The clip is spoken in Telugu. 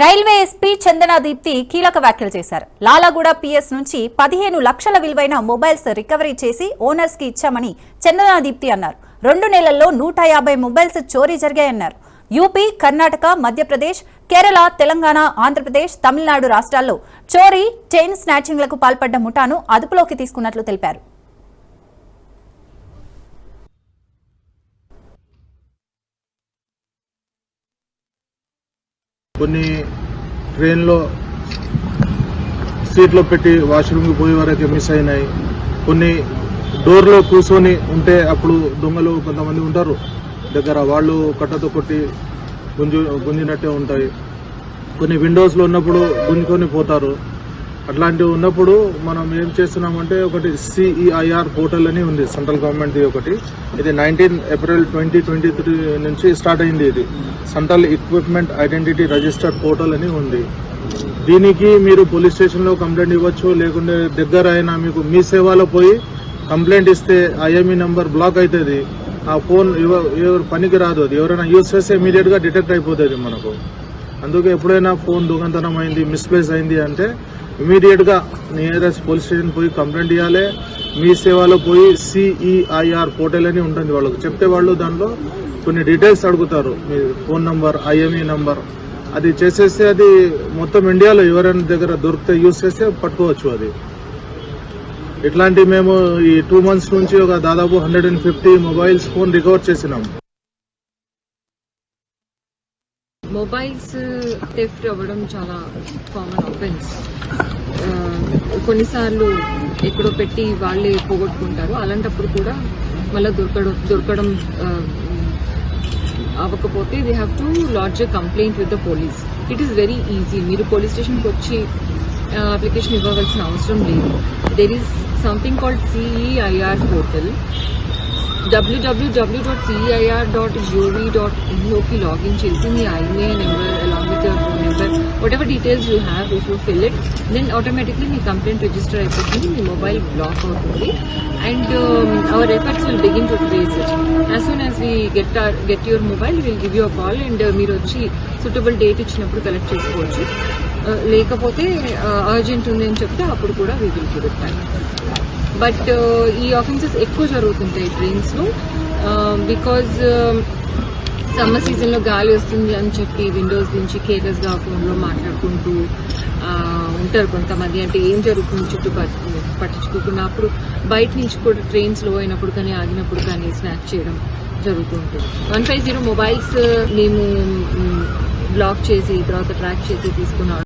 రైల్వే ఎస్పీ చందనా దీప్తి కీలక వ్యాఖ్యలు చేశారు. లాలాగూడ పిఎస్ నుంచి 15 లక్షల విలువైన మొబైల్స్ రికవరీ చేసి ఓనర్స్ కి ఇచ్చామని చందనా దీప్తి అన్నారు. 2 నెలల్లో 150 మొబైల్స్ చోరీ జరిగాయన్నారు. యూపీ, కర్ణాటక, మధ్యప్రదేశ్, కేరళ, తెలంగాణ, ఆంధ్రప్రదేశ్, తమిళనాడు రాష్ట్రాల్లో చోరీ, చైన్ స్నాచింగ్లకు పాల్పడ్డ ముఠాను అదుపులోకి తీసుకున్నట్లు తెలిపారు. కొన్ని ట్రైన్లో సీట్లో పెట్టి వాష్రూమ్కి పోయే వరకు మిస్ అయినాయి. కొన్ని డోర్లో కూర్చొని ఉంటే అప్పుడు దొంగలు కొంతమంది ఉంటారు దగ్గర, వాళ్ళు కట్టతో కొట్టి గుంజినట్టే ఉంటాయి. కొన్ని విండోస్లో ఉన్నప్పుడు గుంజుకొని పోతారు. అట్లాంటివి ఉన్నప్పుడు మనం ఏం చేస్తున్నామంటే ఒకటి CEIR పోర్టల్ అని ఉంది, సెంట్రల్ గవర్నమెంట్ది ఒకటి. ఇది 19 ఏప్రిల్ 2023 నుంచి స్టార్ట్ అయింది. ఇది central equipment identity register portal అని ఉంది. దీనికి మీరు పోలీస్ స్టేషన్లో కంప్లైంట్ ఇవ్వచ్చు, లేకుంటే దగ్గర అయినా మీకు మీ సేవలో పోయి కంప్లైంట్ ఇస్తే IME నెంబర్ బ్లాక్ అవుతుంది. ఆ ఫోన్ ఎవరు పనికి రాదు, అది ఎవరైనా యూజ్ చేస్తే ఇమీడియట్గా డిటెక్ట్ అయిపోతుంది మనకు. అందుకే ఎప్పుడైనా ఫోన్ దొంగతనం అయింది, మిస్ప్లేస్ అయింది అంటే ఇమీడియట్గా నియరెస్ట్ పోలీస్ స్టేషన్ పోయి కంప్లైంట్ ఇవ్వాలి. మీ సేవలో పోయి CEIR పోర్టల్ అని ఉంటుంది, వాళ్ళకు చెప్తే వాళ్ళు దానిలో కొన్ని డీటెయిల్స్ అడుగుతారు, మీ ఫోన్ నంబర్, IME నంబర్. అది చేసేస్తే అది మొత్తం ఇండియాలో ఎవరైనా దగ్గర దొరికితే యూజ్ చేస్తే పట్టుకోవచ్చు. అది ఇట్లాంటి మేము ఈ 2 months నుంచి ఒక దాదాపు 150 మొబైల్స్ ఫోన్ రికవర్ చేసినాం. మొబైల్స్ థెఫ్ట్ అవ్వడం చాలా కామన్ ఆఫెన్స్. కొన్నిసార్లు ఎక్కడో పెట్టి వాళ్ళే పోగొట్టుకుంటారు. అలాంటప్పుడు కూడా మళ్ళీ దొరకడం అవ్వకపోతే they have to lodge a complaint with the police. It is very easy. మీరు పోలీస్ స్టేషన్కి వచ్చి అప్లికేషన్ ఇవ్వవలసిన అవసరం లేదు. There is something called CEIR portal. www.ceir.gov.in login చేసి మీ IMEI number along with your phone number, whatever details you have, if you fill it, then automatically me complaint register అయిపోతుంది, మీ మొబైల్ బ్లాక్ అవుతుంది. And our efforts will begin to trace it. As soon as we get your mobile, we will give you a call and మీరు వచ్చి సూటబుల్ డేట్ ఇచ్చినప్పుడు కలెక్ట్ చేసుకోవచ్చు. లేకపోతే అర్జెంట్ ఉంది అని చెప్తే అప్పుడు కూడా we will give it back. But ఈ ఆఫెన్సెస్ ఎక్కువ జరుగుతుంటాయి ట్రైన్స్లో. బికాజ్ సమ్మర్ సీజన్లో గాలి వస్తుంది అని చెప్పి విండోస్ నుంచి కేర్లెస్గా ఫోన్లో మాట్లాడుకుంటూ ఉంటారు కొంతమంది. అంటే ఏం జరుగుతుంది చుట్టూ పట్టించుకోకుండా అప్పుడు బయట నుంచి కూడా ట్రైన్స్ లో అయినప్పుడు కానీ ఆగినప్పుడు కానీ స్నాచ్ చేయడం జరుగుతూ ఉంటుంది. 150 మొబైల్స్ మేము బ్లాక్ చేసి తర్వాత ట్రాక్ చేసి తీసుకున్నాం.